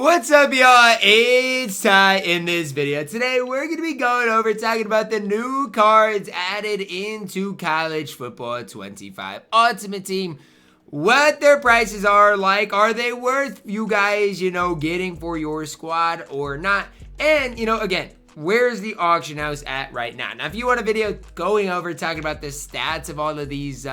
What's up, y'all? It's Ty in this video. Today, we're going to be going over talking about the new cards added into College Football 25 Ultimate Team. What their prices are like. Are they worth you guys, getting for your squad or not? And, again, where's the auction house at right now? Now, if you want a video going over talking about the stats of all of these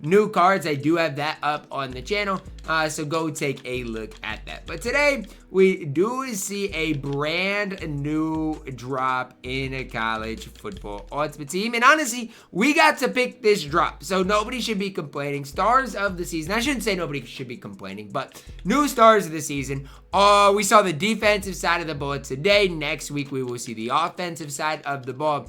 new cards, I do have that up on the channel, so go take a look at that. But today we do see a brand new drop in a College Football Ultimate Team, and honestly we got to pick this drop, so nobody should be complaining. Stars of the season, I shouldn't say nobody should be complaining, but new stars of the season. We saw the defensive side of the ball today. Next week we will see the offensive side of the ball.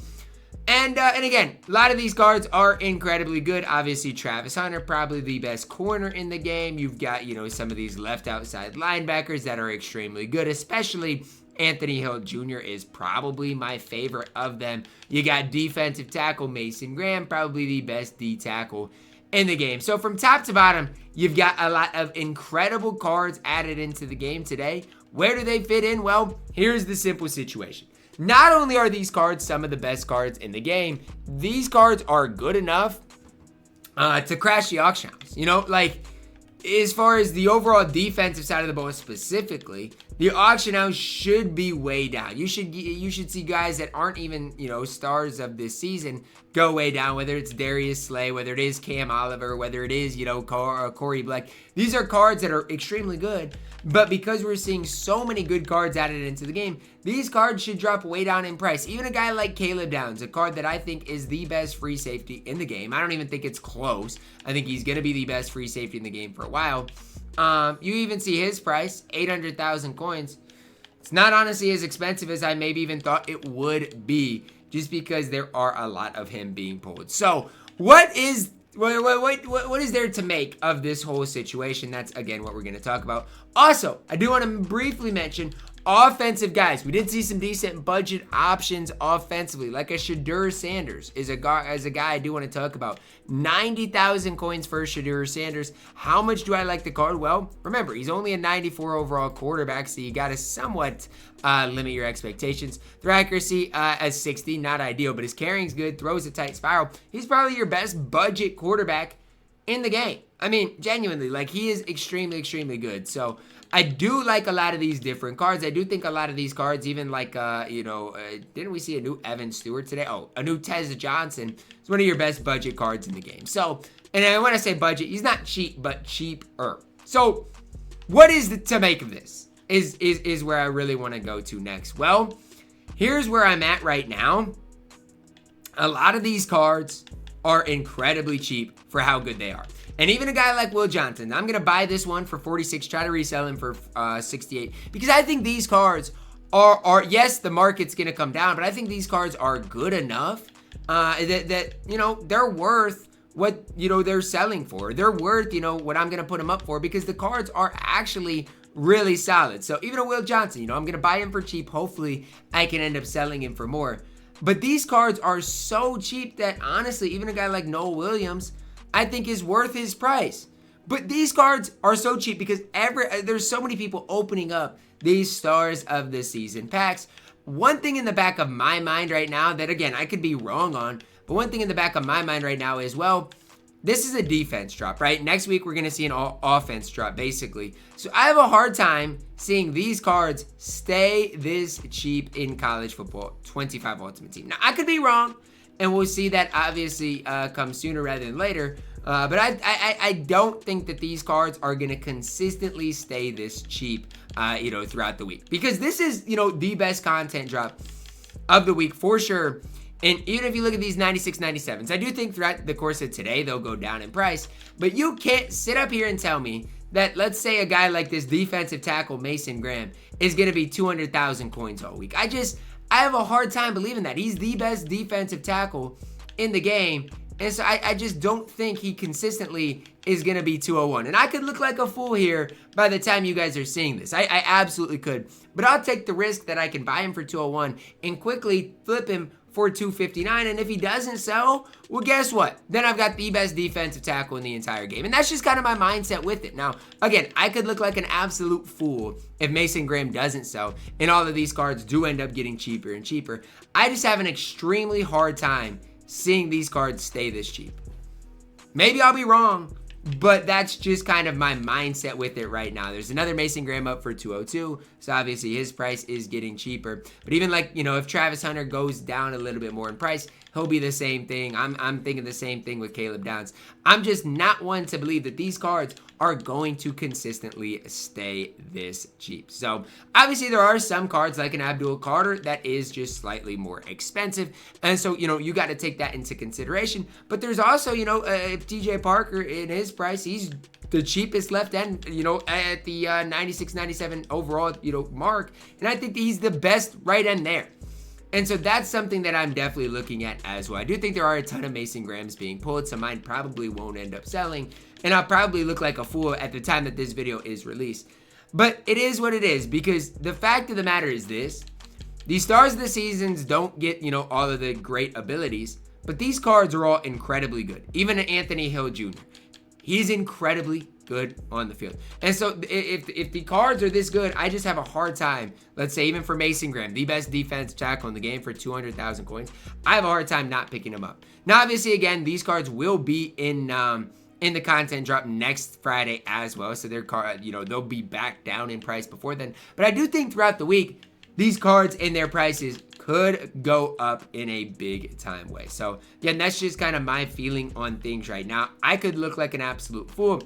And again, a lot of these cards are incredibly good. Obviously, Travis Hunter, probably the best corner in the game. You've got, some of these left outside linebackers that are extremely good, especially Anthony Hill Jr. is probably my favorite of them. You got defensive tackle Mason Graham, probably the best D tackle in the game. So from top to bottom, you've got a lot of incredible cards added into the game today. Where do they fit in? Well, here's the simple situation. Not only are these cards some of the best cards in the game, these cards are good enough to crash the auction house. As far as the overall defensive side of the ball specifically, the auction house should be way down. You should see guys that aren't even, stars of this season go way down, whether it's Darius Slay, whether it is Cam Oliver, whether it is, Corey Black. These are cards that are extremely good, but because we're seeing so many good cards added into the game, these cards should drop way down in price. Even a guy like Caleb Downs, a card that I think is the best free safety in the game. I don't even think it's close. I think he's going to be the best free safety in the game for a while. You even see his price, 800,000 coins. It's not honestly as expensive as I maybe even thought it would be, just because there are a lot of him being pulled. So what is there to make of this whole situation? That's, again, what we're going to talk about. Also, I do want to briefly mention offensive guys. We did see some decent budget options offensively, like a Shadur Sanders is a guy I do want to talk about. 90,000 coins for Shadur Sanders. How much do I like the card? Well, remember, he's only a 94 overall quarterback, so you got to somewhat limit your expectations. Throw accuracy as 60, not ideal, but his carrying's good, throws a tight spiral. He's probably your best budget quarterback in the game. I mean, genuinely, he is extremely, extremely good. So I do like a lot of these different cards. I do think a lot of these cards, even didn't we see a new Evan Stewart today? Oh, a new Tez Johnson is one of your best budget cards in the game. So, and when I say budget, he's not cheap, but cheaper. So, what is to make of this is where I really want to go to next. Well, here's where I'm at right now. A lot of these cards are incredibly cheap for how good they are. And even a guy like Will Johnson, I'm going to buy this one for 46, try to resell him for 68, because I think these cards are yes, the market's going to come down, but I think these cards are good enough that they're worth what, they're selling for. They're worth, what I'm going to put them up for, because the cards are actually really solid. So even a Will Johnson, I'm going to buy him for cheap. Hopefully I can end up selling him for more. But these cards are so cheap that honestly, even a guy like Noah Williams, I think is worth his price. But these cards are so cheap because there's so many people opening up these stars of the season packs. One thing in the back of my mind right now that, again, I could be wrong on, but one thing in the back of my mind right now is, well, this is a defense drop, right? Next week, we're going to see an offense drop, basically. So I have a hard time seeing these cards stay this cheap in College Football 25 Ultimate Team. Now, I could be wrong, and we'll see that obviously come sooner rather than later. But I don't think that these cards are going to consistently stay this cheap, throughout the week. Because this is, the best content drop of the week for sure. And even if you look at these 96, 97s, I do think throughout the course of today, they'll go down in price. But you can't sit up here and tell me that, let's say a guy like this defensive tackle, Mason Graham, is going to be 200,000 coins all week. I have a hard time believing that. He's the best defensive tackle in the game. And so I just don't think he consistently is going to be 201. And I could look like a fool here by the time you guys are seeing this. I absolutely could. But I'll take the risk that I can buy him for 201 and quickly flip him for $259, and if he doesn't sell, well, guess what? Then I've got the best defensive tackle in the entire game, and that's just kind of my mindset with it. Now, again, I could look like an absolute fool if Mason Graham doesn't sell, and all of these cards do end up getting cheaper and cheaper. I just have an extremely hard time seeing these cards stay this cheap. Maybe I'll be wrong, but that's just kind of my mindset with it right now. There's another Mason Graham up for $202, so obviously his price is getting cheaper. But even like, if Travis Hunter goes down a little bit more in price, he'll be the same thing. I'm thinking the same thing with Caleb Downs. I'm just not one to believe that these cards are going to consistently stay this cheap. So obviously there are some cards like an Abdul Carter that is just slightly more expensive. And so, you got to take that into consideration. But there's also, TJ Parker in his price, he's the cheapest left end, at the 96, 97 overall, mark. And I think he's the best right end there. And so that's something that I'm definitely looking at as well. I do think there are a ton of Mason Grahams being pulled, so mine probably won't end up selling. And I'll probably look like a fool at the time that this video is released. But it is what it is, because the fact of the matter is this. These stars of the seasons don't get, all of the great abilities, but these cards are all incredibly good. Even Anthony Hill Jr., he's incredibly good on the field. And so if the cards are this good, I just have a hard time, let's say even for Mason Graham, the best defensive tackle in the game for 200,000 coins, I have a hard time not picking them up. Now, obviously, again, these cards will be in the content drop next Friday as well. So they'll be back down in price before then. But I do think throughout the week, these cards and their prices could go up in a big time way. So again, that's just kind of my feeling on things right now. I could look like an absolute fool,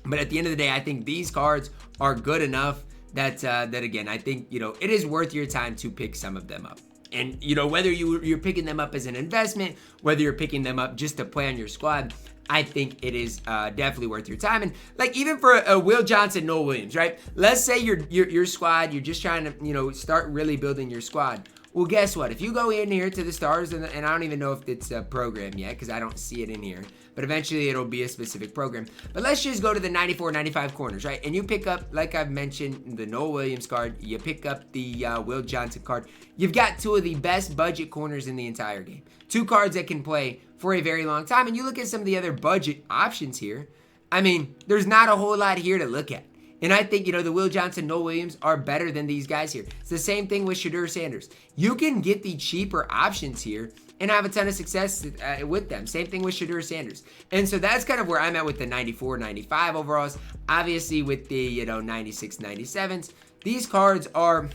but at the end of the day, I think these cards are good enough that again, I think, it is worth your time to pick some of them up. And, whether you're picking them up as an investment, whether you're picking them up just to play on your squad, I think it is definitely worth your time. And like even for a Will Johnson, Noah Williams, right? Let's say your squad, you're just trying to, start really building your squad. Well, guess what? If you go in here to the stars, and I don't even know if it's a program yet because I don't see it in here, but eventually it'll be a specific program. But let's just go to the 94, 95 corners, right? And you pick up, like I've mentioned, the Noah Williams card. You pick up the Will Johnson card. You've got two of the best budget corners in the entire game. Two cards that can play for a very long time. And you look at some of the other budget options here. I mean, there's not a whole lot here to look at. And I think, the Will Johnson, Noah Williams are better than these guys here. It's the same thing with Shedeur Sanders. You can get the cheaper options here and have a ton of success with them. Same thing with Shedeur Sanders. And so that's kind of where I'm at with the 94, 95 overalls. Obviously with the, 96, 97s. These cards are,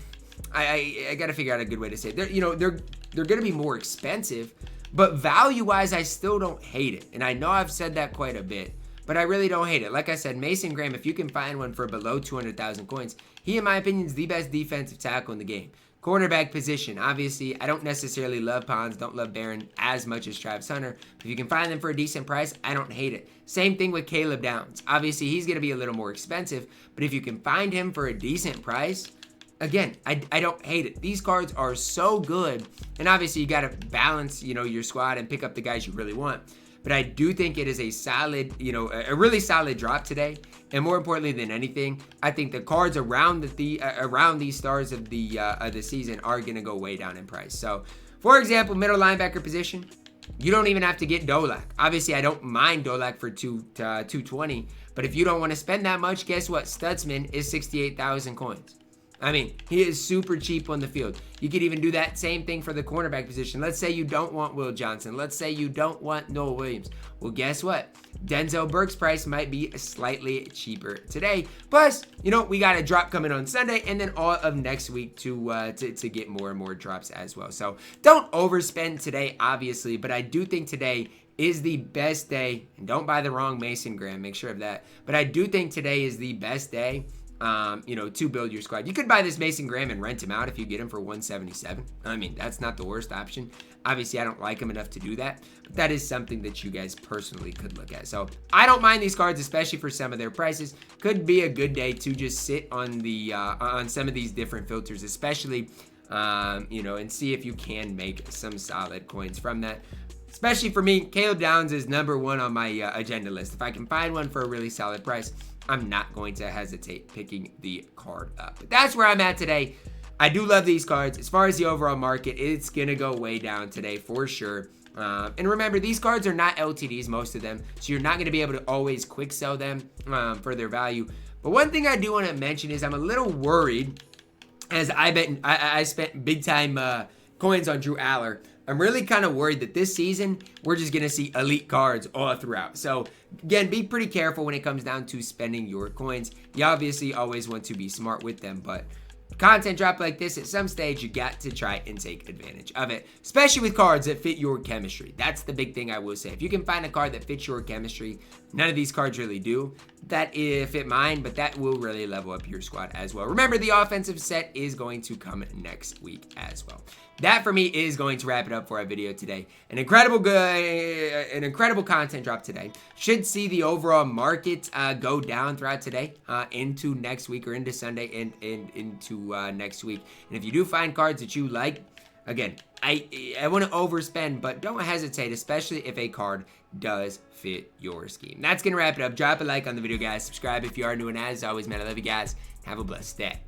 I got to figure out a good way to say it. They're going to be more expensive, but value-wise, I still don't hate it. And I know I've said that quite a bit, but I really don't hate it. Like I said, Mason Graham, if you can find one for below 200,000 coins, he, in my opinion, is the best defensive tackle in the game. Cornerback position, obviously, I don't necessarily love Pons, don't love Barron as much as Travis Hunter. If you can find them for a decent price, I don't hate it. Same thing with Caleb Downs. Obviously, he's going to be a little more expensive, but if you can find him for a decent price, again, I don't hate it. These cards are so good, and obviously, you got to balance, your squad and pick up the guys you really want. But I do think it is a solid, a really solid drop today. And more importantly than anything, I think the cards around around these stars of the season are going to go way down in price. So, for example, middle linebacker position, you don't even have to get Dolak. Obviously, I don't mind Dolak for 220. But if you don't want to spend that much, guess what? Stutzman is 68,000 coins. I mean, he is super cheap on the field. You could even do that same thing for the cornerback position. Let's say you don't want Will Johnson. Let's say you don't want Noah Williams. Well, guess what? Denzel Burke's price might be slightly cheaper today. Plus, we got a drop coming on Sunday and then all of next week to get more and more drops as well. So don't overspend today, obviously, but I do think today is the best day. And don't buy the wrong Mason Graham. Make sure of that. But I do think today is the best day to build your squad. You could buy this Mason Graham and rent him out if you get him for 177. I mean, that's not the worst option. Obviously, I don't like him enough to do that, but that is something that you guys personally could look at. So I don't mind these cards, especially for some of their prices. Could be a good day to just sit on the on some of these different filters, especially and see if you can make some solid coins from that. Especially for me, Caleb Downs is number one on my agenda list. If I can find one for a really solid price, I'm not going to hesitate picking the card up. But that's where I'm at today. I do love these cards. As far as the overall market, it's going to go way down today for sure. And remember, these cards are not LTDs, most of them, so you're not going to be able to always quick sell them for their value. But one thing I do want to mention is I'm a little worried, as I spent big time coins on Drew Aller. I'm really kind of worried that this season we're just going to see elite cards all throughout. So again, be pretty careful when it comes down to spending your coins. You obviously always want to be smart with them, but content drop like this, at some stage you got to try and take advantage of it, especially with cards that fit your chemistry. That's the big thing I will say. If you can find a card that fits your chemistry, none of these cards really do. That fit mine, but that will really level up your squad as well. Remember, the offensive set is going to come next week as well. That for me is going to wrap it up for our video today. An incredible content drop today. Should see the overall market go down throughout today into next week, or into Sunday and into next week. And if you do find cards that you like, again, I want to overspend, but don't hesitate, especially if a card does fit your scheme. That's going to wrap it up. Drop a like on the video, guys. Subscribe if you are new, and as always, man, I love you guys. Have a blessed day.